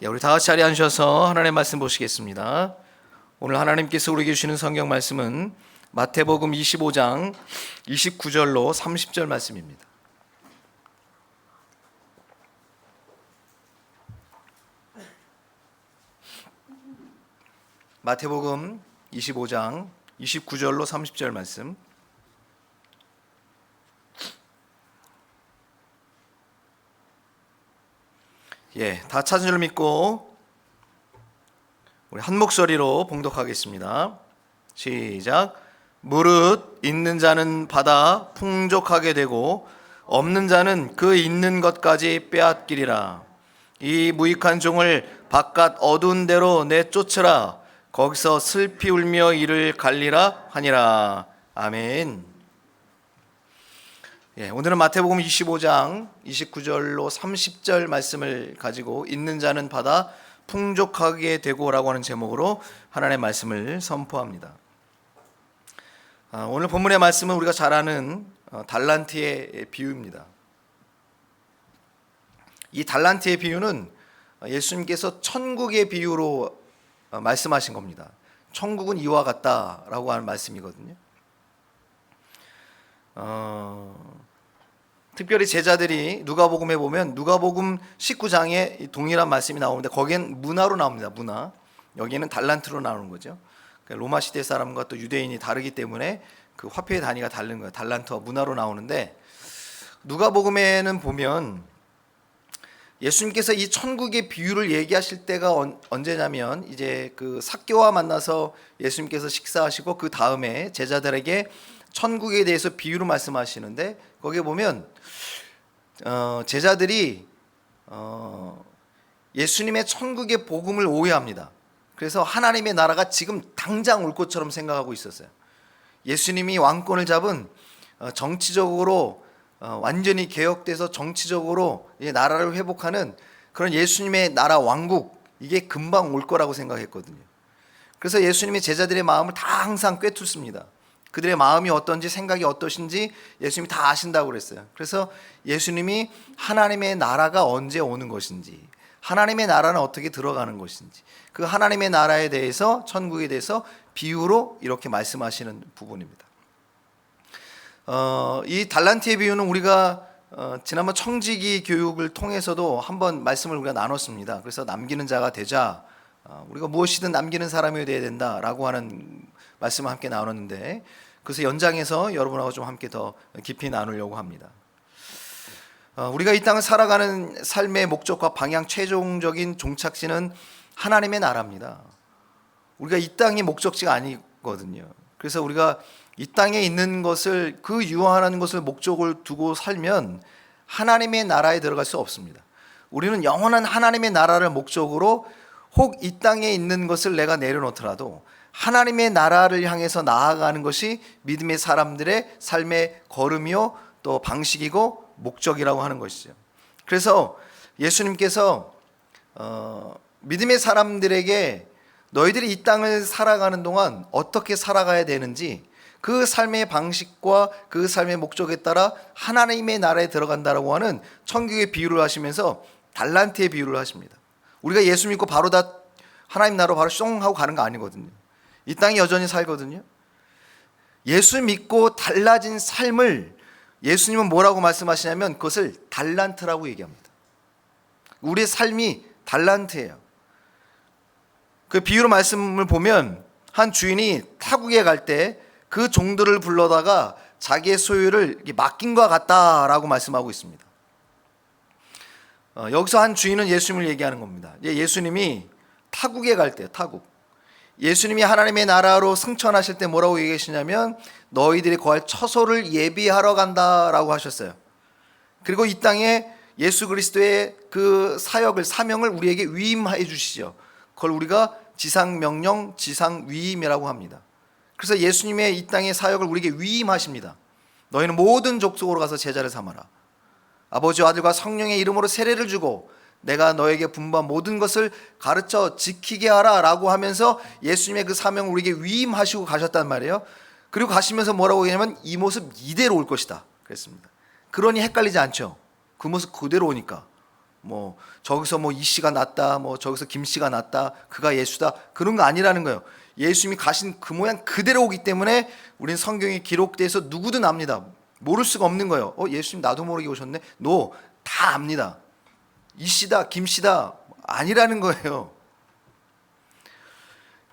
우리 다 같이 자리에 앉으셔서 하나님의 말씀 보시겠습니다. 오늘 하나님께서 우리에게 주시는 성경 말씀은 마태복음 25장 29절로 30절 말씀입니다. 마태복음 25장 29절로 30절 말씀. 다 찾은 줄 믿고 우리 한 목소리로 봉독하겠습니다. 시작. 무릇 있는 자는 받아 풍족하게 되고 없는 자는 그 있는 것까지 빼앗기리라. 이 무익한 종을 바깥 어두운 데로 내쫓으라. 거기서 슬피 울며 이를 갈리라 하니라. 아멘. 오늘은 마태복음 25장 29절로 30절 말씀을 가지고 있는 자는 받아 풍족하게 되고라고 하는 제목으로 하나님의 말씀을 선포합니다. 오늘 본문의 말씀은 우리가 잘 아는 달란트의 비유입니다. 이 달란트의 비유는 예수님께서 천국의 비유로 말씀하신 겁니다. 천국은 이와 같다라고 하는 말씀이거든요. 특별히 제자들이 누가복음에 보면 누가복음 19장에 동일한 말씀이 나오는데 거기엔 문화로 나옵니다. 문화. 여기는 달란트로 나오는 거죠. 로마 시대 사람과 또 유대인이 다르기 때문에 그 화폐의 단위가 다른 거예요. 달란트와 문화로 나오는데 누가복음에는 보면 예수님께서 이 천국의 비유를 얘기하실 때가 언제냐면 이제 그 삭개와 만나서 예수님께서 식사하시고 그 다음에 제자들에게 천국에 대해서 비유로 말씀하시는데 거기에 보면 제자들이 예수님의 천국의 복음을 오해합니다. 그래서 하나님의 나라가 지금 당장 올 것처럼 생각하고 있었어요. 예수님이 왕권을 잡은 정치적으로 완전히 개혁돼서 정치적으로 나라를 회복하는 그런 예수님의 나라 왕국, 이게 금방 올 거라고 생각했거든요. 그래서 예수님이 제자들의 마음을 다 항상 꿰뚫습니다. 그들의 마음이 어떤지 생각이 어떠신지 예수님이 다 아신다고 그랬어요. 그래서 예수님이 하나님의 나라가 언제 오는 것인지, 하나님의 나라는 어떻게 들어가는 것인지, 그 하나님의 나라에 대해서, 천국에 대해서 비유로 이렇게 말씀하시는 부분입니다. 이 달란트의 비유는 우리가 지난번 청지기 교육을 통해서도 한번 말씀을 우리가 나눴습니다. 그래서 남기는 자가 되자, 우리가 무엇이든 남기는 사람이 되어야 된다라고 하는 말씀을 함께 나눴는데, 그래서 연장해서 여러분하고 좀 함께 더 깊이 나누려고 합니다. 우리가 이 땅을 살아가는 삶의 목적과 방향, 최종적인 종착지는 하나님의 나라입니다. 우리가 이 땅이 목적지가 아니거든요. 그래서 우리가 이 땅에 있는 것을, 그 유한한 것을 목적을 두고 살면 하나님의 나라에 들어갈 수 없습니다. 우리는 영원한 하나님의 나라를 목적으로 혹 이 땅에 있는 것을 내가 내려놓더라도 하나님의 나라를 향해서 나아가는 것이 믿음의 사람들의 삶의 걸음이요 또 방식이고 목적이라고 하는 것이죠. 그래서 예수님께서 믿음의 사람들에게 너희들이 이 땅을 살아가는 동안 어떻게 살아가야 되는지, 그 삶의 방식과 그 삶의 목적에 따라 하나님의 나라에 들어간다라고 하는 천국의 비유를 하시면서 달란트의 비유를 하십니다. 우리가 예수 믿고 바로 다 하나님 나라로 바로 숑 하고 가는 거 아니거든요. 이 땅에 여전히 살거든요. 예수 믿고 달라진 삶을 예수님은 뭐라고 말씀하시냐면 그것을 달란트라고 얘기합니다. 우리의 삶이 달란트예요. 그 비유로 말씀을 보면 한 주인이 타국에 갈 때 그 종들을 불러다가 자기의 소유를 맡긴 것 같다라고 말씀하고 있습니다. 여기서 한 주인은 예수님을 얘기하는 겁니다. 예수님이 타국에 갈 때, 타국. 예수님이 하나님의 나라로 승천하실 때 뭐라고 얘기하시냐면 너희들이 거할 처소를 예비하러 간다라고 하셨어요. 그리고 이 땅에 예수 그리스도의 그 사역을, 사명을 우리에게 위임해 주시죠. 그걸 우리가 지상명령, 지상위임이라고 합니다. 그래서 예수님의 이 땅의 사역을 우리에게 위임하십니다. 너희는 모든 족속으로 가서 제자를 삼아라. 아버지와 아들과 성령의 이름으로 세례를 주고 내가 너에게 분부한 모든 것을 가르쳐 지키게 하라 라고 하면서 예수님의 그 사명을 우리에게 위임하시고 가셨단 말이에요. 그리고 가시면서 뭐라고 얘기하냐면 이 모습 이대로 올 것이다 그랬습니다. 그러니 헷갈리지 않죠. 그 모습 그대로 오니까. 뭐 저기서 뭐 이 씨가 낫다, 뭐 저기서 김 씨가 낫다, 그가 예수다, 그런 거 아니라는 거예요. 예수님이 가신 그 모양 그대로 오기 때문에 우리는 성경에 기록돼서 누구든 압니다. 모를 수가 없는 거예요. 예수님 나도 모르게 오셨네. 다 압니다. 이 씨다, 김 씨다 아니라는 거예요.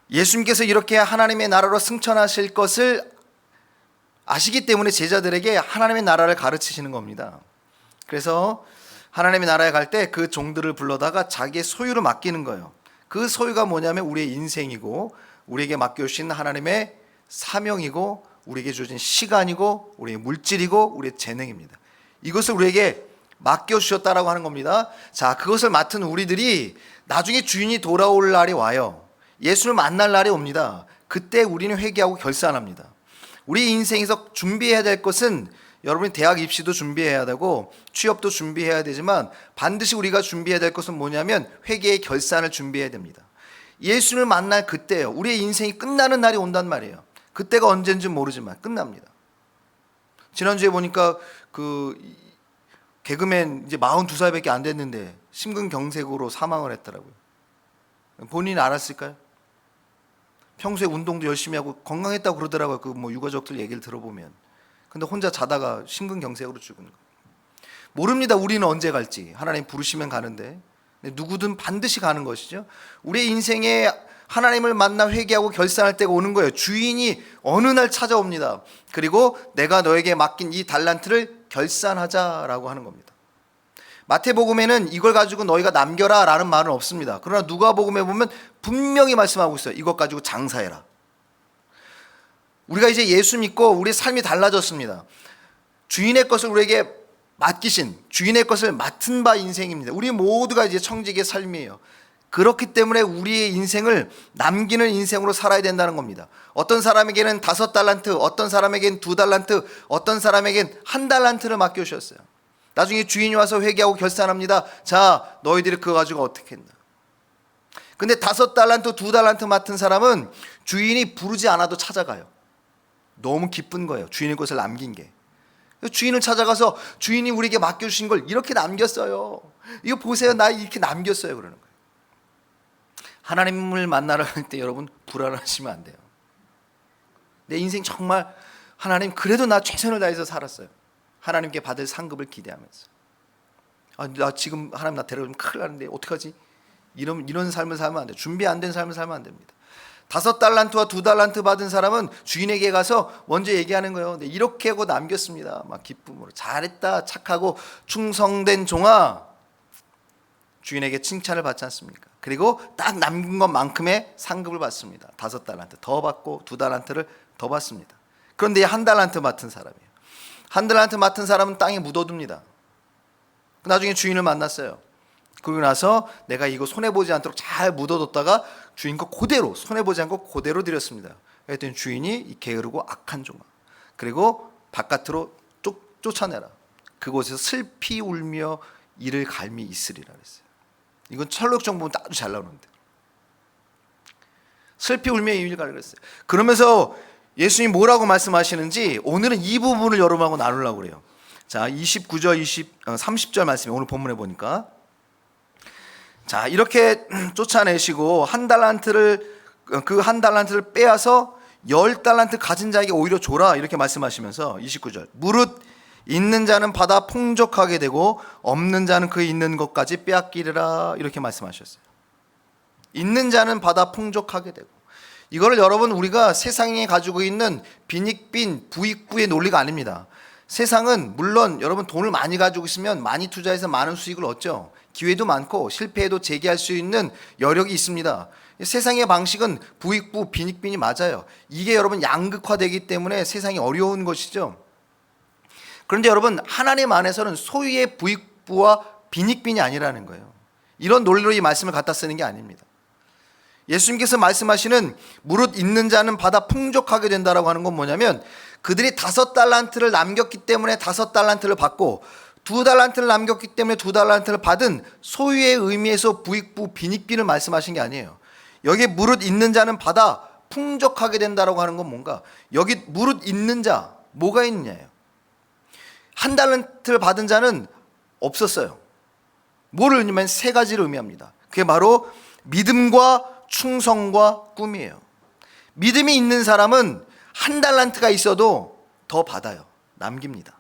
예수님께서 이렇게 하나님의 나라로 승천하실 것을 아시기 때문에 제자들에게 하나님의 나라를 가르치시는 겁니다. 그래서 하나님의 나라에 갈 때 그 종들을 불러다가 자기의 소유를 맡기는 거예요. 그 소유가 뭐냐면 우리의 인생이고, 우리에게 맡겨주신 하나님의 사명이고, 우리에게 주어진 시간이고, 우리의 물질이고, 우리의 재능입니다. 이것을 우리에게 맡겨주셨다라고 하는 겁니다. 자, 그것을 맡은 우리들이 나중에 주인이 돌아올 날이 와요. 예수를 만날 날이 옵니다. 그때 우리는 회개하고 결산합니다. 우리 인생에서 준비해야 될 것은, 여러분이 대학 입시도 준비해야 되고 취업도 준비해야 되지만 반드시 우리가 준비해야 될 것은 뭐냐면 회개의 결산을 준비해야 됩니다. 예수를 만날 그때요. 우리의 인생이 끝나는 날이 온단 말이에요. 그때가 언젠지 모르지만 끝납니다. 지난주에 보니까 그 개그맨 이제 42살밖에 안 됐는데 심근경색으로 사망을 했더라고요. 본인이 알았을까요? 평소에 운동도 열심히 하고 건강했다고 그러더라고요. 그 뭐 유가족들 얘기를 들어보면. 근데 혼자 자다가 심근경색으로 죽은 거예요. 모릅니다. 우리는 언제 갈지. 하나님 부르시면 가는데 누구든 반드시 가는 것이죠. 우리의 인생에 하나님을 만나 회개하고 결산할 때가 오는 거예요. 주인이 어느 날 찾아옵니다. 그리고 내가 너에게 맡긴 이 달란트를 결산하자라고 하는 겁니다. 마태복음에는 이걸 가지고 너희가 남겨라 라는 말은 없습니다. 그러나 누가복음에 보면 분명히 말씀하고 있어요. 이것 가지고 장사해라. 우리가 이제 예수 믿고 우리의 삶이 달라졌습니다. 주인의 것을 우리에게 맡기신, 주인의 것을 맡은 바 인생입니다. 우리 모두가 이제 청지기의 삶이에요. 그렇기 때문에 우리의 인생을 남기는 인생으로 살아야 된다는 겁니다. 어떤 사람에게는 5달란트, 어떤 사람에게는 2달란트, 어떤 사람에게는 1달란트를 맡겨주셨어요. 나중에 주인이 와서 회개하고 결산합니다. 자, 너희들이 그거 가지고 어떻게 했나? 근데 5달란트, 2달란트 맡은 사람은 주인이 부르지 않아도 찾아가요. 너무 기쁜 거예요. 주인의 것을 남긴 게. 주인을 찾아가서 주인이 우리에게 맡겨주신 걸 이렇게 남겼어요. 이거 보세요. 나 이렇게 남겼어요. 그러는 거예요. 하나님을 만나러 갈 때 여러분 불안하시면 안 돼요. 내 인생 정말 하나님 그래도 나 최선을 다해서 살았어요. 하나님께 받을 상급을 기대하면서. 나 지금 하나님 나 데려가면 큰일 나는데 어떡하지? 이런 삶을 살면 안 돼요. 준비 안 된 삶을 살면 안 됩니다. 5달란트와 2달란트 받은 사람은 주인에게 가서 먼저 얘기하는 거예요. 네, 이렇게 하고 남겼습니다. 막 기쁨으로. 잘했다, 착하고 충성된 종아. 주인에게 칭찬을 받지 않습니까? 그리고 딱 남긴 것만큼의 상급을 받습니다. 5달란트 더 받고 2달란트를 더 받습니다. 그런데 1달란트 맡은 사람이에요. 1달란트 맡은 사람은 땅에 묻어둡니다. 나중에 주인을 만났어요. 그러고 나서 내가 이거 손해보지 않도록 잘 묻어뒀다가 주인 거 그대로 손해보지 않고 그대로 드렸습니다. 그랬더니 주인이 이 게으르고 악한 종아. 그리고 바깥으로 쫓아내라. 그곳에서 슬피 울며 이를 갈미 있으리라 그랬어요. 이건 철록정 보면 아주 잘 나오는데. 슬피 울며 이를 갈미 그랬어요. 그러면서 예수님이 뭐라고 말씀하시는지 오늘은 이 부분을 여러분하고 나누려고 그래요. 자, 29절, 30절 말씀이 오늘 본문에 보니까 자, 이렇게 쫓아내시고 그 1달란트를 빼앗아 10달란트 가진 자에게 오히려 줘라 이렇게 말씀하시면서 29절 무릇 있는 자는 받아 풍족하게 되고 없는 자는 그 있는 것까지 빼앗기리라 이렇게 말씀하셨어요. 있는 자는 받아 풍족하게 되고, 이거를 여러분 우리가 세상에 가지고 있는 빈익빈 부익부의 논리가 아닙니다. 세상은 물론 여러분 돈을 많이 가지고 있으면 많이 투자해서 많은 수익을 얻죠. 기회도 많고 실패해도 재기할 수 있는 여력이 있습니다. 세상의 방식은 부익부 빈익빈이 맞아요. 이게 여러분 양극화되기 때문에 세상이 어려운 것이죠. 그런데 여러분 하나님 안에서는 소유의 부익부와 빈익빈이 아니라는 거예요. 이런 논리로 이 말씀을 갖다 쓰는 게 아닙니다. 예수님께서 말씀하시는 무릇 있는 자는 받아 풍족하게 된다라고 하는 건 뭐냐면 그들이 5달란트를 남겼기 때문에 5달란트를 받고 2달란트를 남겼기 때문에 2달란트를 받은 소유의 의미에서 부익부 빈익빈을 말씀하신 게 아니에요. 여기 무릇 있는 자는 받아 풍족하게 된다라고 하는 건 뭔가, 여기 무릇 있는 자 뭐가 있느냐예요. 1달란트를 받은 자는 없었어요. 뭐를 의미하면 세 가지를 의미합니다. 그게 바로 믿음과 충성과 꿈이에요. 믿음이 있는 사람은 1달란트가 있어도 더 받아요. 남깁니다.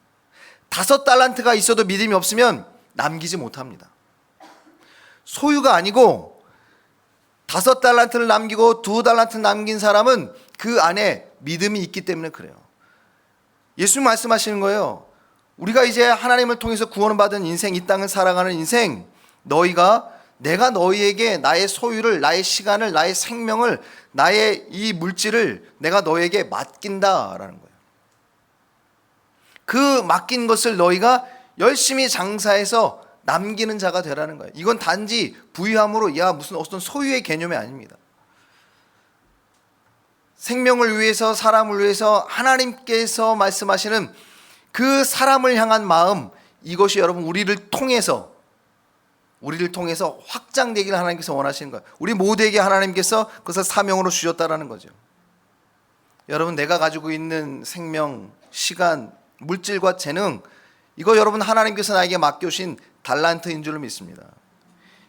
5달란트가 있어도 믿음이 없으면 남기지 못합니다. 소유가 아니고 5달란트를 남기고 2달란트 남긴 사람은 그 안에 믿음이 있기 때문에 그래요. 예수님 말씀하시는 거예요. 우리가 이제 하나님을 통해서 구원을 받은 인생, 이 땅을 살아가는 인생, 내가 너희에게 나의 소유를, 나의 시간을, 나의 생명을, 나의 이 물질을 내가 너희에게 맡긴다라는 거예요. 그 맡긴 것을 너희가 열심히 장사해서 남기는 자가 되라는 거예요. 이건 단지 부유함으로 무슨 어떤 소유의 개념이 아닙니다. 생명을 위해서, 사람을 위해서 하나님께서 말씀하시는 그 사람을 향한 마음, 이것이 여러분 우리를 통해서 확장되기를 하나님께서 원하시는 거예요. 우리 모두에게 하나님께서 그것을 사명으로 주셨다라는 거죠. 여러분, 내가 가지고 있는 생명, 시간, 물질과 재능, 이거 여러분 하나님께서 나에게 맡겨주신 달란트인 줄로 믿습니다.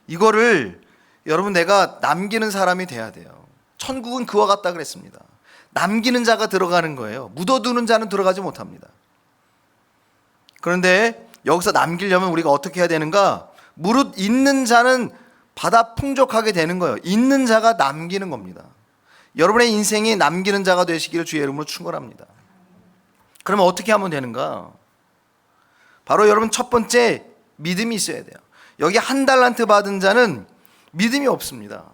이거를 여러분 내가 남기는 사람이 돼야 돼요. 천국은 그와 같다 그랬습니다. 남기는 자가 들어가는 거예요. 묻어두는 자는 들어가지 못합니다. 그런데 여기서 남기려면 우리가 어떻게 해야 되는가? 무릇 있는 자는 받아 풍족하게 되는 거예요. 있는 자가 남기는 겁니다. 여러분의 인생이 남기는 자가 되시기를 주의 이름으로 축원합니다. 그러면 어떻게 하면 되는가? 바로 여러분 첫 번째, 믿음이 있어야 돼요. 여기 1달란트 받은 자는 믿음이 없습니다.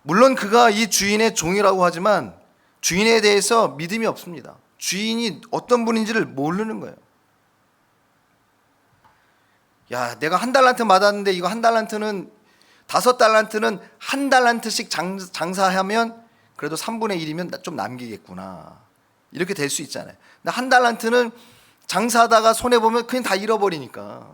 물론 그가 이 주인의 종이라고 하지만 주인에 대해서 믿음이 없습니다. 주인이 어떤 분인지를 모르는 거예요. 내가 1달란트 받았는데 이거 1달란트는 5달란트는 1달란트씩 장사하면 그래도 3분의 1이면 좀 남기겠구나. 이렇게 될 수 있잖아요. 근데 1달란트는 장사하다가 손해보면 그냥 다 잃어버리니까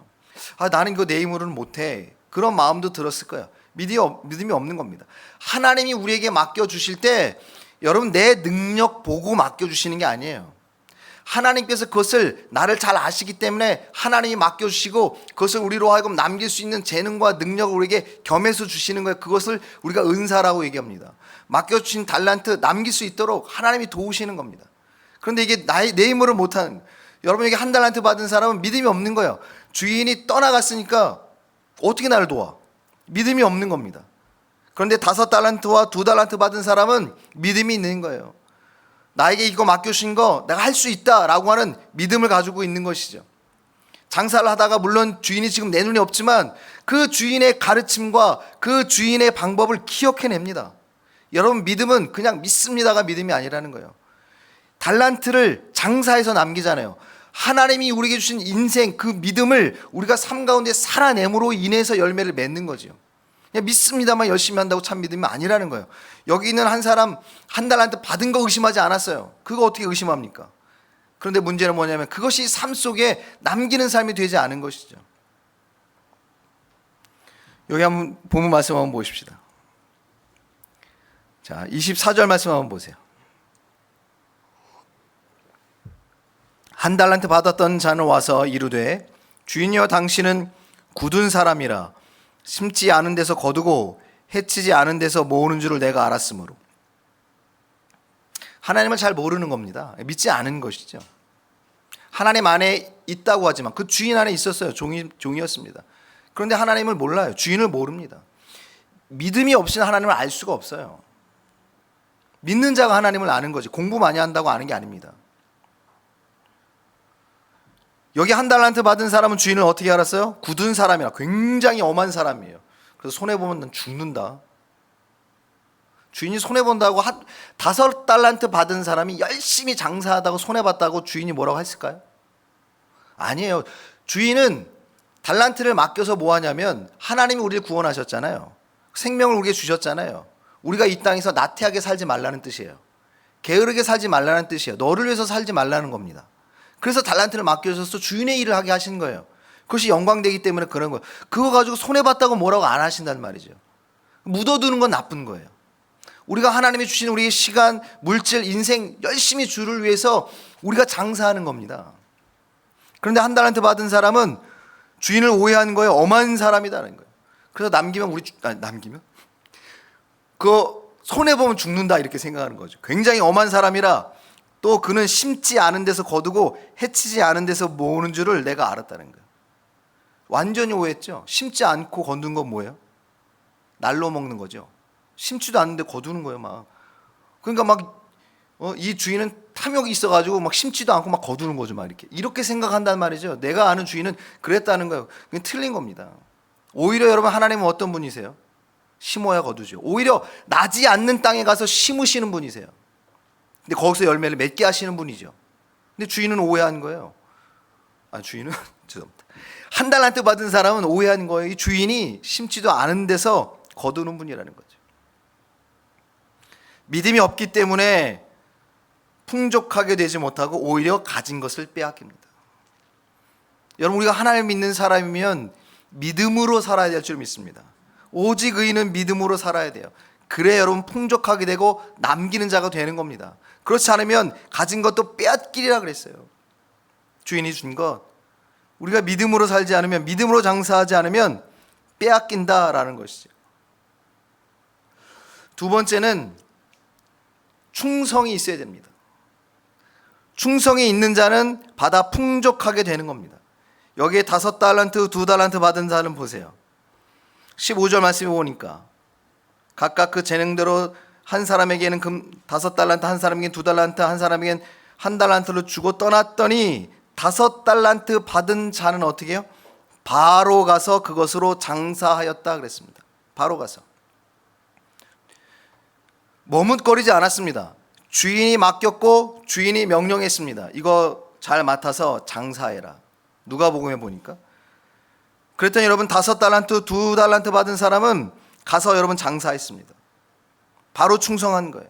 나는 이거 내 힘으로는 못해. 그런 마음도 들었을 거예요. 믿음이 없는 겁니다. 하나님이 우리에게 맡겨주실 때 여러분 내 능력 보고 맡겨주시는 게 아니에요. 하나님께서 그것을 나를 잘 아시기 때문에 하나님이 맡겨주시고 그것을 우리로 하여금 남길 수 있는 재능과 능력을 우리에게 겸해서 주시는 거예요. 그것을 우리가 은사라고 얘기합니다. 맡겨주신 달란트 남길 수 있도록 하나님이 도우시는 겁니다. 그런데 이게 내 힘으로 못하는, 여러분에게 1달란트 받은 사람은 믿음이 없는 거예요. 주인이 떠나갔으니까 어떻게 나를 도와? 믿음이 없는 겁니다. 그런데 5달란트와 2달란트 받은 사람은 믿음이 있는 거예요. 나에게 이거 맡겨주신 거 내가 할 수 있다라고 하는 믿음을 가지고 있는 것이죠. 장사를 하다가 물론 주인이 지금 내 눈에 없지만 그 주인의 가르침과 그 주인의 방법을 기억해냅니다. 여러분, 믿음은 그냥 믿습니다가 믿음이 아니라는 거예요. 달란트를 장사해서 남기잖아요. 하나님이 우리에게 주신 인생, 그 믿음을 우리가 삶 가운데 살아냄으로 인해서 열매를 맺는 거죠. 그냥 믿습니다만 열심히 한다고 참 믿음이 아니라는 거예요. 여기 있는 한 사람 1달란트 받은 거 의심하지 않았어요. 그거 어떻게 의심합니까? 그런데 문제는 뭐냐면 그것이 삶 속에 남기는 삶이 되지 않은 것이죠. 여기 한번 본문 말씀 한번 보십시다. 자, 24절 말씀 한번 보세요. 1달란트 받았던 자는 와서 이르되 주인이여 당신은 굳은 사람이라 심지 않은 데서 거두고 해치지 않은 데서 모으는 줄을 내가 알았으므로. 하나님을 잘 모르는 겁니다. 믿지 않은 것이죠. 하나님 안에 있다고 하지만 그 주인 안에 있었어요. 종이었습니다. 그런데 하나님을 몰라요. 주인을 모릅니다. 믿음이 없이는 하나님을 알 수가 없어요. 믿는 자가 하나님을 아는 거지, 공부 많이 한다고 아는 게 아닙니다. 여기 1달란트 받은 사람은 주인을 어떻게 알았어요? 굳은 사람이라, 굉장히 엄한 사람이에요. 그래서 손해보면 난 죽는다. 주인이 손해본다고 5달란트 받은 사람이 열심히 장사하다고 손해봤다고 주인이 뭐라고 했을까요? 아니에요. 주인은 달란트를 맡겨서 뭐 하냐면 하나님이 우리를 구원하셨잖아요. 생명을 우리에게 주셨잖아요. 우리가 이 땅에서 나태하게 살지 말라는 뜻이에요. 게으르게 살지 말라는 뜻이에요. 너를 위해서 살지 말라는 겁니다. 그래서 달란트를 맡겨줘서 주인의 일을 하게 하신 거예요. 그것이 영광되기 때문에 그런 거예요. 그거 가지고 손해봤다고 뭐라고 안 하신단 말이죠. 묻어두는 건 나쁜 거예요. 우리가 하나님이 주신 우리의 시간, 물질, 인생 열심히 주를 위해서 우리가 장사하는 겁니다. 그런데 1달란트 받은 사람은 주인을 오해하는 거예요. 엄한 사람이다는 거예요. 그래서 남기면 남기면 그거 손해 보면 죽는다 이렇게 생각하는 거죠. 굉장히 엄한 사람이라 또 그는 심지 않은 데서 거두고 해치지 않은 데서 모으는 줄을 내가 알았다는 거예요. 완전히 오해했죠. 심지 않고 거둔 건 뭐예요? 날로 먹는 거죠. 심지도 않는데 거두는 거예요, 막. 그러니까 막 이 주인은 탐욕이 있어가지고 막 심지도 않고 막 거두는 거죠, 막 이렇게 생각한단 말이죠. 내가 아는 주인은 그랬다는 거예요. 그게 틀린 겁니다. 오히려 여러분 하나님은 어떤 분이세요? 심어야 거두죠. 오히려 나지 않는 땅에 가서 심으시는 분이세요. 근데 거기서 열매를 맺게 하시는 분이죠. 근데 주인은 오해한 거예요. 주인은 죄송합니다. 한 달란트 받은 사람은 오해한 거예요. 이 주인이 심지도 않은 데서 거두는 분이라는 거죠. 믿음이 없기 때문에 풍족하게 되지 못하고 오히려 가진 것을 빼앗깁니다. 여러분, 우리가 하나님을 믿는 사람이면 믿음으로 살아야 될 줄 믿습니다. 오직 의인은 믿음으로 살아야 돼요. 그래 여러분 풍족하게 되고 남기는 자가 되는 겁니다. 그렇지 않으면 가진 것도 빼앗기리라 그랬어요. 주인이 준 것, 우리가 믿음으로 살지 않으면, 믿음으로 장사하지 않으면 빼앗긴다라는 것이죠. 두 번째는 충성이 있어야 됩니다. 충성이 있는 자는 받아 풍족하게 되는 겁니다. 여기에 5달란트, 2달란트 받은 자는 보세요. 15절 말씀에 보니까 각각 그 재능대로 한 사람에게는 5달란트, 한 사람에게는 2달란트, 한 사람에게는 1달란트를 주고 떠났더니 5달란트 받은 자는 어떻게 해요? 바로 가서 그것으로 장사하였다 그랬습니다. 바로 가서. 머뭇거리지 않았습니다. 주인이 맡겼고 주인이 명령했습니다. 이거 잘 맡아서 장사해라. 누가복음에 보니까. 그랬더니 여러분 5달란트, 2달란트 받은 사람은 가서 여러분 장사했습니다. 바로 충성한 거예요.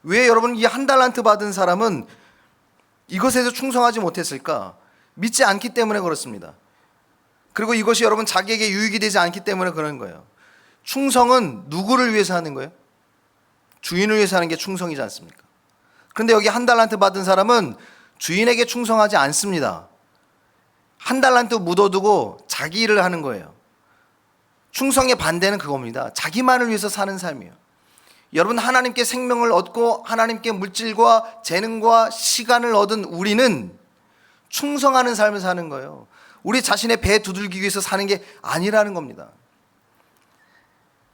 왜 여러분 이 1달란트 받은 사람은 이것에서 충성하지 못했을까? 믿지 않기 때문에 그렇습니다. 그리고 이것이 여러분 자기에게 유익이 되지 않기 때문에 그런 거예요. 충성은 누구를 위해서 하는 거예요? 주인을 위해서 하는 게 충성이지 않습니까? 그런데 여기 1달란트 받은 사람은 주인에게 충성하지 않습니다. 1달란트 묻어두고 자기 일을 하는 거예요. 충성의 반대는 그겁니다. 자기만을 위해서 사는 삶이에요. 여러분 하나님께 생명을 얻고 하나님께 물질과 재능과 시간을 얻은 우리는 충성하는 삶을 사는 거예요. 우리 자신의 배 두들기기 위해서 사는 게 아니라는 겁니다.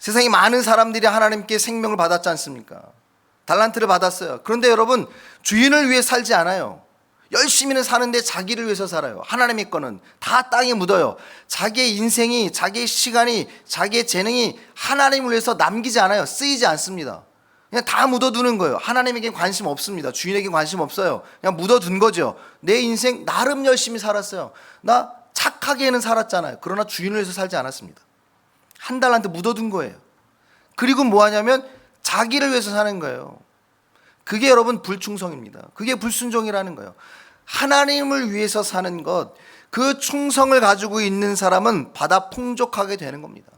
세상에 많은 사람들이 하나님께 생명을 받았지 않습니까? 달란트를 받았어요. 그런데 여러분 주인을 위해 살지 않아요. 열심히는 사는데 자기를 위해서 살아요. 하나님의 거는 다 땅에 묻어요. 자기의 인생이, 자기의 시간이, 자기의 재능이 하나님을 위해서 남기지 않아요. 쓰이지 않습니다. 그냥 다 묻어두는 거예요. 하나님에게 관심 없습니다. 주인에게 관심 없어요. 그냥 묻어둔 거죠. 내 인생 나름 열심히 살았어요. 나 착하게는 살았잖아요. 그러나 주인을 위해서 살지 않았습니다. 1달란트 묻어둔 거예요. 그리고 뭐 하냐면 자기를 위해서 사는 거예요. 그게 여러분 불충성입니다. 그게 불순종이라는 거예요. 하나님을 위해서 사는 것, 그 충성을 가지고 있는 사람은 받아 풍족하게 되는 겁니다.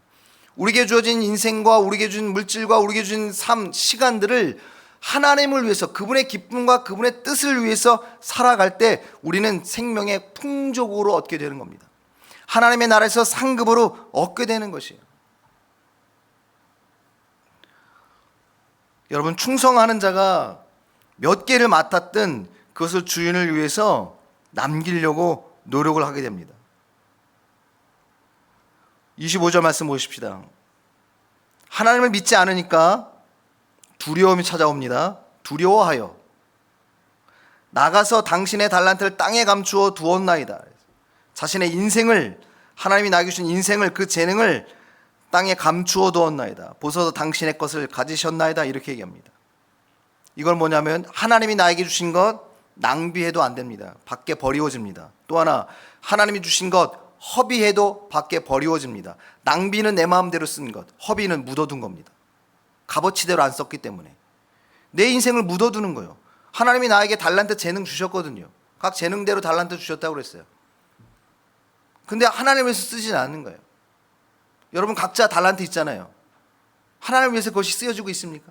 우리에게 주어진 인생과 우리에게 주신 물질과 우리에게 주신 삶, 시간들을 하나님을 위해서, 그분의 기쁨과 그분의 뜻을 위해서 살아갈 때 우리는 생명의 풍족으로 얻게 되는 겁니다. 하나님의 나라에서 상급으로 얻게 되는 것이에요. 여러분 충성하는 자가 몇 개를 맡았든 그것을 주인을 위해서 남기려고 노력을 하게 됩니다. 25절 말씀 보십시다. 하나님을 믿지 않으니까 두려움이 찾아옵니다. 두려워하여 나가서 당신의 달란트를 땅에 감추어 두었나이다. 자신의 인생을, 하나님이 나에게 주신 인생을, 그 재능을 땅에 감추어 두었나이다. 보소서 당신의 것을 가지셨나이다. 이렇게 얘기합니다. 이걸 뭐냐면 하나님이 나에게 주신 것 낭비해도 안 됩니다. 밖에 버리워집니다. 또 하나, 하나님이 주신 것 허비해도 밖에 버리워집니다. 낭비는 내 마음대로 쓴 것, 허비는 묻어둔 겁니다. 값어치대로 안 썼기 때문에 내 인생을 묻어두는 거예요. 하나님이 나에게 달란트 재능 주셨거든요. 각 재능대로 달란트 주셨다고 그랬어요. 근데 하나님에서 쓰지는 않는 거예요. 여러분 각자 달란트 있잖아요. 하나님을 위해서 그것이 쓰여지고 있습니까?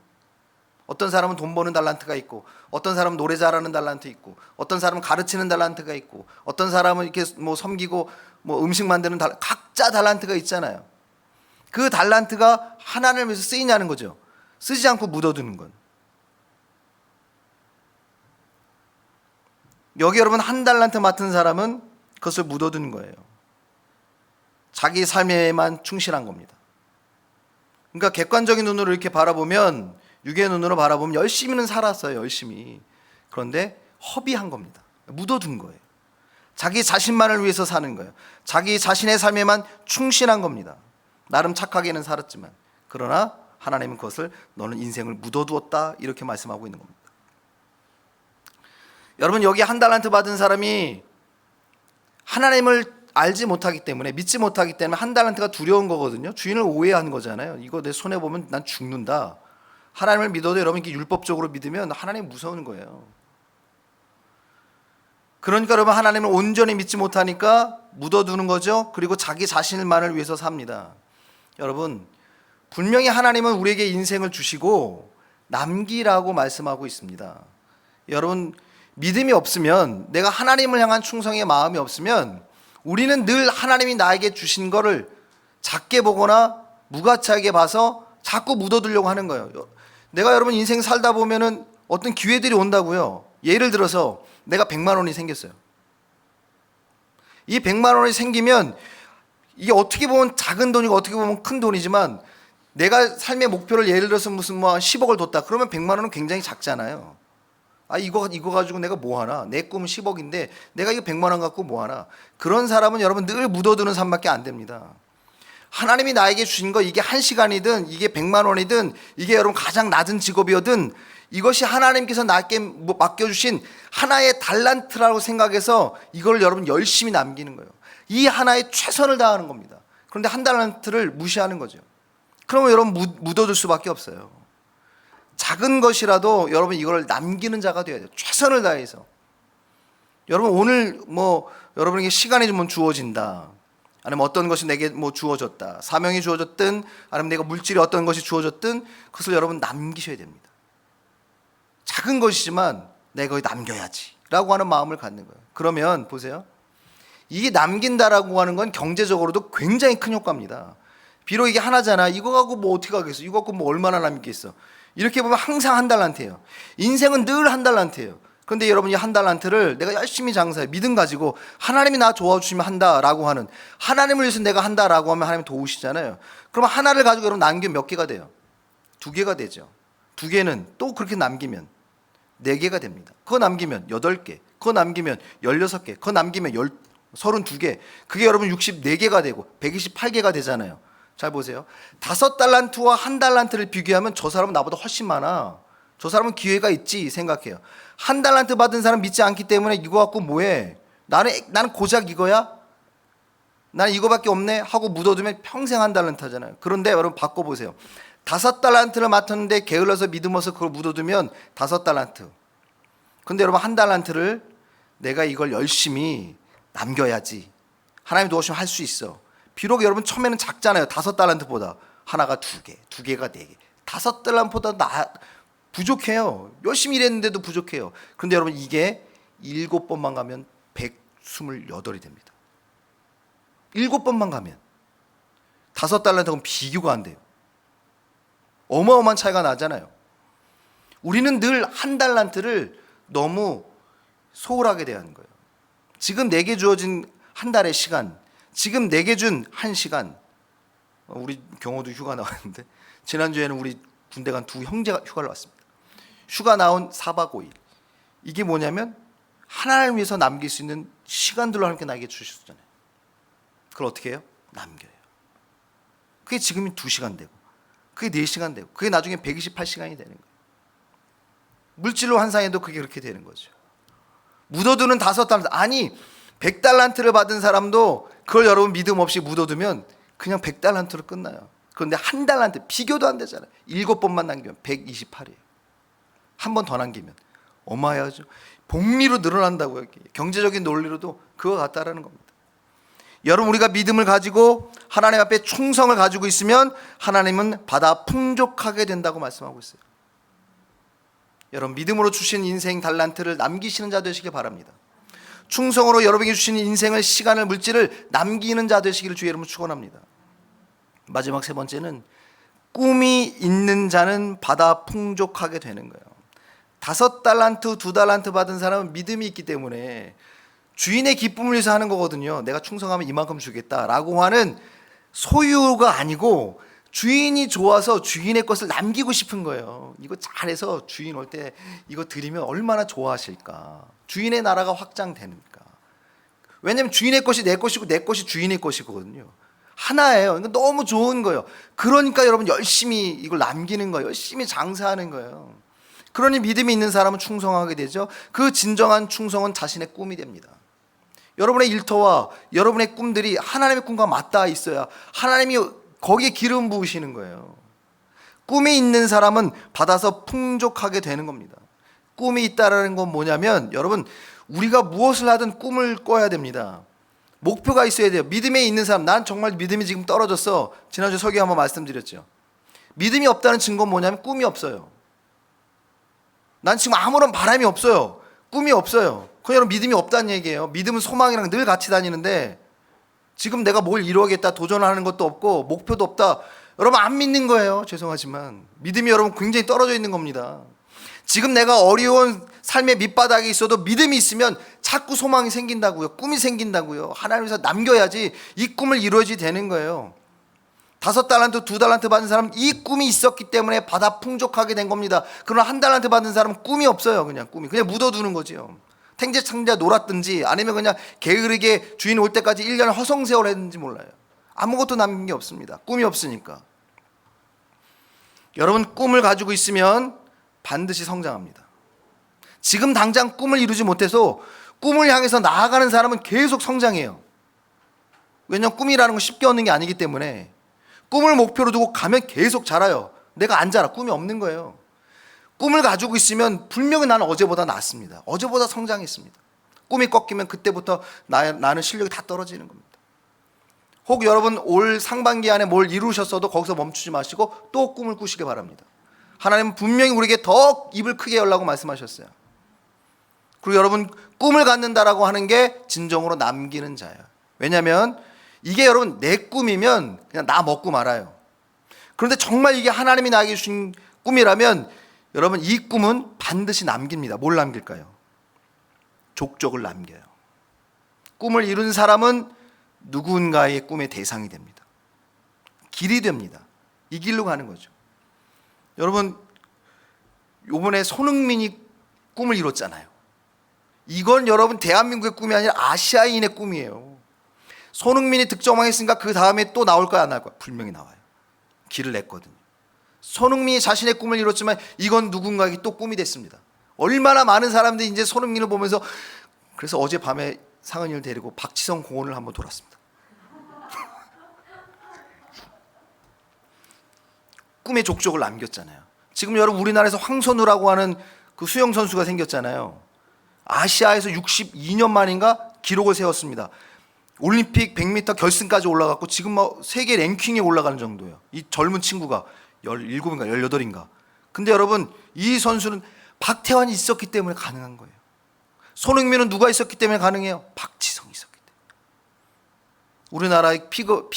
어떤 사람은 돈 버는 달란트가 있고, 어떤 사람은 노래 잘하는 달란트 있고, 어떤 사람은 가르치는 달란트가 있고, 어떤 사람은 이렇게 뭐 섬기고 뭐 음식 만드는 각자 달란트가 있잖아요. 그 달란트가 하나님을 위해서 쓰이냐는 거죠. 쓰지 않고 묻어두는 건. 여기 여러분 한 달란트 맡은 사람은 그것을 묻어두는 거예요. 자기 삶에만 충실한 겁니다. 그러니까 객관적인 눈으로 이렇게 바라보면, 육의 눈으로 바라보면 열심히는 살았어요. 열심히. 그런데 허비한 겁니다. 묻어둔 거예요. 자기 자신만을 위해서 사는 거예요. 자기 자신의 삶에만 충실한 겁니다. 나름 착하게는 살았지만, 그러나 하나님은 그것을 너는 인생을 묻어두었다 이렇게 말씀하고 있는 겁니다. 여러분, 여기 한 달란트 받은 사람이 하나님을 알지 못하기 때문에, 믿지 못하기 때문에 한 달란트가 두려운 거거든요. 주인을 오해한 거잖아요. 이거 내 손에 보면 난 죽는다. 하나님을 믿어도 여러분 이렇게 율법적으로 믿으면 하나님 무서운 거예요. 그러니까 여러분 하나님을 온전히 믿지 못하니까 묻어두는 거죠. 그리고 자기 자신만을 위해서 삽니다. 여러분, 분명히 하나님은 우리에게 인생을 주시고 남기라고 말씀하고 있습니다. 여러분, 믿음이 없으면, 내가 하나님을 향한 충성의 마음이 없으면 우리는 늘 하나님이 나에게 주신 거를 작게 보거나 무가치하게 봐서 자꾸 묻어두려고 하는 거예요. 내가 여러분 인생 살다 보면은 어떤 기회들이 온다고요. 예를 들어서 내가 100만 원이 생겼어요. 이 100만 원이 생기면 이게 어떻게 보면 작은 돈이고 어떻게 보면 큰 돈이지만, 내가 삶의 목표를 예를 들어서 무슨 뭐 10억을 뒀다. 그러면 100만 원은 굉장히 작잖아요. 이거 가지고 내가 뭐 하나? 내 꿈은 10억인데 내가 이거 100만 원 갖고 뭐 하나? 그런 사람은 여러분 늘 묻어두는 삶밖에 안 됩니다. 하나님이 나에게 주신 거, 이게 1시간이든 이게 100만 원이든 이게 여러분 가장 낮은 직업이든 이것이 하나님께서 나에게 맡겨주신 하나의 달란트라고 생각해서 이걸 여러분 열심히 남기는 거예요. 이 하나에 최선을 다하는 겁니다. 그런데 한 달란트를 무시하는 거죠. 그러면 여러분 묻어둘 수밖에 없어요. 작은 것이라도 여러분 이걸 남기는 자가 되어야 돼요. 최선을 다해서. 여러분 오늘 뭐 여러분에게 시간이 좀 주어진다, 아니면 어떤 것이 내게 뭐 주어졌다, 사명이 주어졌든 아니면 내가 물질이 어떤 것이 주어졌든 그것을 여러분 남기셔야 됩니다. 작은 것이지만 내가 거기 남겨야지 라고 하는 마음을 갖는 거예요. 그러면 보세요, 이게 남긴다라고 하는 건 경제적으로도 굉장히 큰 효과입니다. 비록 이게 하나잖아. 이거 갖고 뭐 어떻게 하겠어? 이거 갖고 뭐 얼마나 남기겠어? 이렇게 보면 항상 한 달란트예요. 인생은 늘 한 달란트예요. 그런데 여러분 이 한 달란트를 내가 열심히 장사해, 믿음 가지고 하나님이 나 도와주시면 한다라고 하는, 하나님을 위해서 내가 한다라고 하면 하나님 도우시잖아요. 그러면 하나를 가지고 여러분 남기면 몇 개가 돼요? 2개가 되죠. 2개는 또 그렇게 남기면 4개가 됩니다. 그거 남기면 8개, 그거 남기면 16개, 그거 남기면 32개, 그게 여러분 64개가 되고 128개가 되잖아요. 잘 보세요. 5달란트와 1달란트를 비교하면 저 사람은 나보다 훨씬 많아. 저 사람은 기회가 있지 생각해요. 1달란트 받은 사람 믿지 않기 때문에 이거 갖고 뭐해? 나는 고작 이거야? 나는 이거밖에 없네? 하고 묻어두면 평생 1달란트 하잖아요. 그런데 여러분 바꿔보세요. 5달란트를 맡았는데 게을러서 믿음어서 그걸 묻어두면 5달란트. 근데 여러분 1달란트를 내가 이걸 열심히 남겨야지, 하나님 도와주시면 할 수 있어. 비록 여러분 처음에는 작잖아요. 5달란트보다 하나가 2개, 2개가 4개. 5달란트보다 부족해요. 열심히 일했는데도 부족해요. 그런데 여러분 이게 7번만 가면 128이 됩니다. 7번만 가면 5달란트하고는 비교가 안 돼요. 어마어마한 차이가 나잖아요. 우리는 늘 1달란트를 너무 소홀하게 대하는 거예요. 지금 내게 주어진 한 달의 시간, 지금 내게 준 1시간, 우리 경호도 휴가 나왔는데 지난주에는 우리 군대 간 2 형제가 휴가를 왔습니다. 휴가 나온 4박 5일. 이게 뭐냐면 하나님을 위해서 남길 수 있는 시간들로 하나님께 나에게 주셨잖아요. 그걸 어떻게 해요? 남겨요. 그게 지금이 2시간 되고, 그게 4시간 되고, 그게 나중에 128시간이 되는 거예요. 물질로 환상해도 그게 그렇게 되는 거죠. 묻어두는 5달란트, 아니 100달란트를 받은 사람도 그걸 여러분 믿음 없이 묻어두면 그냥 100달란트로 끝나요. 그런데 1달란트 비교도 안 되잖아요. 7번만 남기면 128이에요. 한 번 더 남기면 어마어마하죠. 복리로 늘어난다고요. 경제적인 논리로도 그거 같다라는 겁니다. 여러분 우리가 믿음을 가지고 하나님 앞에 충성을 가지고 있으면 하나님은 받아 풍족하게 된다고 말씀하고 있어요. 여러분 믿음으로 주신 인생 달란트를 남기시는 자 되시길 바랍니다. 충성으로 여러분에게 주신 인생을, 시간을, 물질을 남기는 자 되시기를 주의 이름으로 축원합니다. 마지막 세 번째는 꿈이 있는 자는 받아 풍족하게 되는 거예요. 5달란트, 2달란트 받은 사람은 믿음이 있기 때문에 주인의 기쁨을 위해서 하는 거거든요. 내가 충성하면 이만큼 주겠다라고 하는 소유가 아니고 주인이 좋아서 주인의 것을 남기고 싶은 거예요. 이거 잘해서 주인 올 때 이거 드리면 얼마나 좋아하실까. 주인의 나라가 확장되니까. 왜냐하면 주인의 것이 내 것이고 내 것이 주인의 것이거든요. 하나예요. 이거 너무 좋은 거예요. 그러니까 여러분 열심히 이걸 남기는 거예요. 열심히 장사하는 거예요. 그러니 믿음이 있는 사람은 충성하게 되죠. 그 진정한 충성은 자신의 꿈이 됩니다. 여러분의 일터와 여러분의 꿈들이 하나님의 꿈과 맞닿아 있어야 하나님이 거기에 기름 부으시는 거예요. 꿈이 있는 사람은 받아서 풍족하게 되는 겁니다. 꿈이 있다라는 건 뭐냐면 여러분 우리가 무엇을 하든 꿈을 꿔야 됩니다. 목표가 있어야 돼요. 믿음에 있는 사람, 난 정말 믿음이 지금 떨어졌어. 지난주 설교 한번 말씀드렸죠. 믿음이 없다는 증거는 뭐냐면 꿈이 없어요. 난 지금 아무런 바람이 없어요. 꿈이 없어요. 그건 여러분 믿음이 없다는 얘기예요. 믿음은 소망이랑 늘 같이 다니는데 지금 내가 뭘 이루어야겠다 도전하는 것도 없고 목표도 없다. 여러분 안 믿는 거예요. 죄송하지만 믿음이 여러분 굉장히 떨어져 있는 겁니다. 지금 내가 어려운 삶의 밑바닥에 있어도 믿음이 있으면 자꾸 소망이 생긴다고요. 꿈이 생긴다고요. 하나님께서 남겨야지 이 꿈을 이루어지 되는 거예요. 5달란트, 2달란트 받은 사람은 이 꿈이 있었기 때문에 받아 풍족하게 된 겁니다. 그러나 1달란트 받은 사람은 꿈이 없어요. 그냥 묻어두는 거지요. 탱자창자 놀았든지 아니면 그냥 게으르게 주인 올 때까지 1년 허송세월 했는지 몰라요. 아무것도 남긴 게 없습니다. 꿈이 없으니까. 여러분 꿈을 가지고 있으면 반드시 성장합니다. 지금 당장 꿈을 이루지 못해서 꿈을 향해서 나아가는 사람은 계속 성장해요. 왜냐하면 꿈이라는 건 쉽게 얻는 게 아니기 때문에 꿈을 목표로 두고 가면 계속 자라요. 내가 안 자라. 꿈이 없는 거예요. 꿈을 가지고 있으면 분명히 나는 어제보다 낫습니다. 어제보다 성장했습니다. 꿈이 꺾이면 그때부터 나는 실력이 다 떨어지는 겁니다. 혹 여러분 올 상반기 안에 뭘 이루셨어도 거기서 멈추지 마시고 또 꿈을 꾸시기 바랍니다. 하나님은 분명히 우리에게 더 입을 크게 열라고 말씀하셨어요. 그리고 여러분 꿈을 갖는다라고 하는 게 진정으로 남기는 자예요. 왜냐하면 이게 여러분 내 꿈이면 그냥 나 먹고 말아요. 그런데 정말 이게 하나님이 나에게 주신 꿈이라면 여러분 이 꿈은 반드시 남깁니다. 뭘 남길까요? 족적을 남겨요. 꿈을 이룬 사람은 누군가의 꿈의 대상이 됩니다. 길이 됩니다. 이 길로 가는 거죠. 여러분 이번에 손흥민이 꿈을 이뤘잖아요. 이건 여러분 대한민국의 꿈이 아니라 아시아인의 꿈이에요. 손흥민이 득점왕 했으니까 그 다음에 또 나올 거야 안 나올 거야? 분명히 나와요. 길을 냈거든요. 손흥민이 자신의 꿈을 이뤘지만 이건 누군가에게 또 꿈이 됐습니다. 얼마나 많은 사람들이 이제 손흥민을 보면서 그래서 어젯밤에 상은이를 데리고 박지성 공원을 한번 돌았습니다. 꿈의 족적을 남겼잖아요. 지금 여러분 우리나라에서 황선우라고 하는 그 수영 선수가 생겼잖아요. 아시아에서 62년 만인가 기록을 세웠습니다. 올림픽 100m 결승까지 올라갔고 지금 뭐 세계 랭킹에 올라가는 정도예요. 이 젊은 친구가 17인가 18인가. 근데 여러분 이 선수는 박태환이 있었기 때문에 가능한 거예요. 손흥민은 누가 있었기 때문에 가능해요? 박지성이 있었기 때문에. 우리나라의 피겨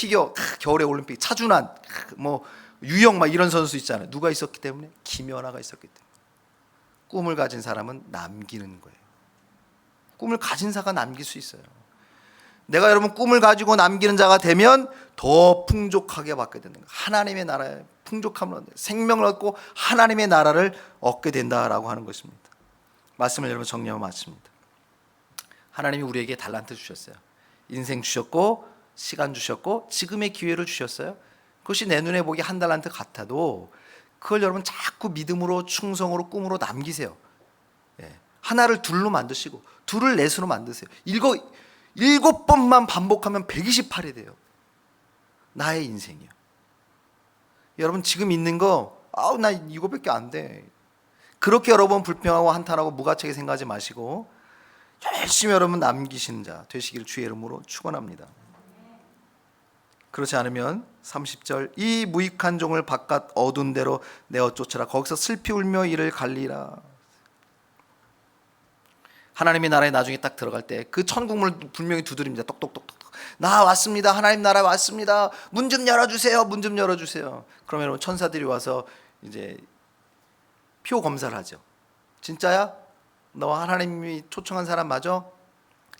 겨울의 올림픽 차준환 뭐 유영 막 이런 선수 있잖아요. 누가 있었기 때문에? 김연아가 있었기 때문에. 꿈을 가진 사람은 남기는 거예요. 꿈을 가진 자가 남길 수 있어요. 내가 여러분 꿈을 가지고 남기는 자가 되면 더 풍족하게 받게 되는 거예요. 하나님의 나라에 풍족함을 얻는 생명을 얻고 하나님의 나라를 얻게 된다라고 하는 것입니다. 말씀을 여러분 정리하고 마칩니다. 하나님이 우리에게 달란트 주셨어요. 인생 주셨고 시간 주셨고 지금의 기회를 주셨어요. 그것이 내 눈에 보기 1달란트 같아도 그걸 여러분 자꾸 믿음으로 충성으로 꿈으로 남기세요. 하나를 둘로 만드시고 둘을 넷으로 만드세요. 7번만 반복하면 128이 돼요. 나의 인생이요. 여러분 지금 있는 거 나 이거밖에 안 돼. 그렇게 여러분 불평하고 한탄하고 무가치하게 생각하지 마시고 열심히 여러분 남기시는 자 되시기를 주의 이름으로 축원합니다. 그렇지 않으면 30절 이 무익한 종을 바깥 어두운 데로 내어 쫓으라 거기서 슬피 울며 이를 갈리라. 하나님의 나라에 나중에 딱 들어갈 때 그 천국문을 분명히 두드립니다. 똑똑똑똑. 나 왔습니다. 하나님 나라 왔습니다. 문 좀 열어주세요. 문 좀 열어주세요. 그러면 여러분 천사들이 와서 이제 표 검사를 하죠. 진짜야? 너 하나님이 초청한 사람 맞아?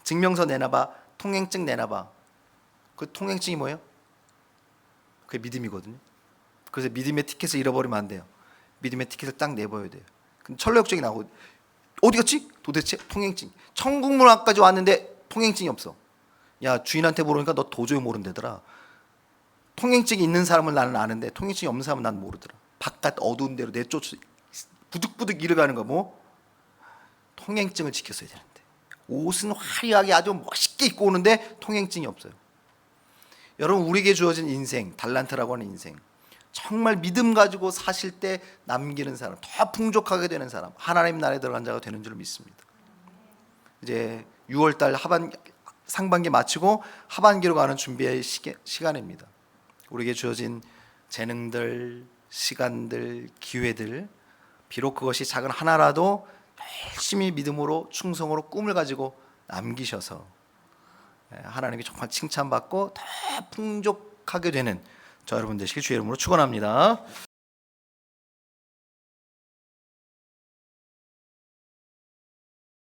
증명서 내놔봐. 통행증 내놔봐. 그 통행증이 뭐예요? 그게 믿음이거든요. 그래서 믿음의 티켓을 잃어버리면 안 돼요. 믿음의 티켓을 딱 내버려야 돼요. 근데 철로역정이 나오고 어디 갔지? 도대체 통행증. 천국문 앞까지 왔는데 통행증이 없어. 야, 주인한테 물으니까 너 도저히 모른대더라. 통행증이 있는 사람은 나는 아는데 통행증이 없는 사람은 난 모르더라. 바깥 어두운 데로 내쫓아 부득부득 이르가는 거 뭐? 통행증을 지켰어야 되는데 옷은 화려하게 아주 멋있게 입고 오는데 통행증이 없어요. 여러분 우리에게 주어진 인생, 달란트라고 하는 인생, 정말 믿음 가지고 사실 때 남기는 사람, 더 풍족하게 되는 사람, 하나님 나라에 들어간 자가 되는 줄 믿습니다. 이제 6월달 상반기 마치고 하반기로 가는 준비의 시간입니다. 우리에게 주어진 재능들, 시간들, 기회들, 비록 그것이 작은 하나라도 열심히 믿음으로 충성으로 꿈을 가지고 남기셔서 하나님께 정말 칭찬받고 더 풍족하게 되는 저 여러분 되시길 주의 이름으로 축원합니다.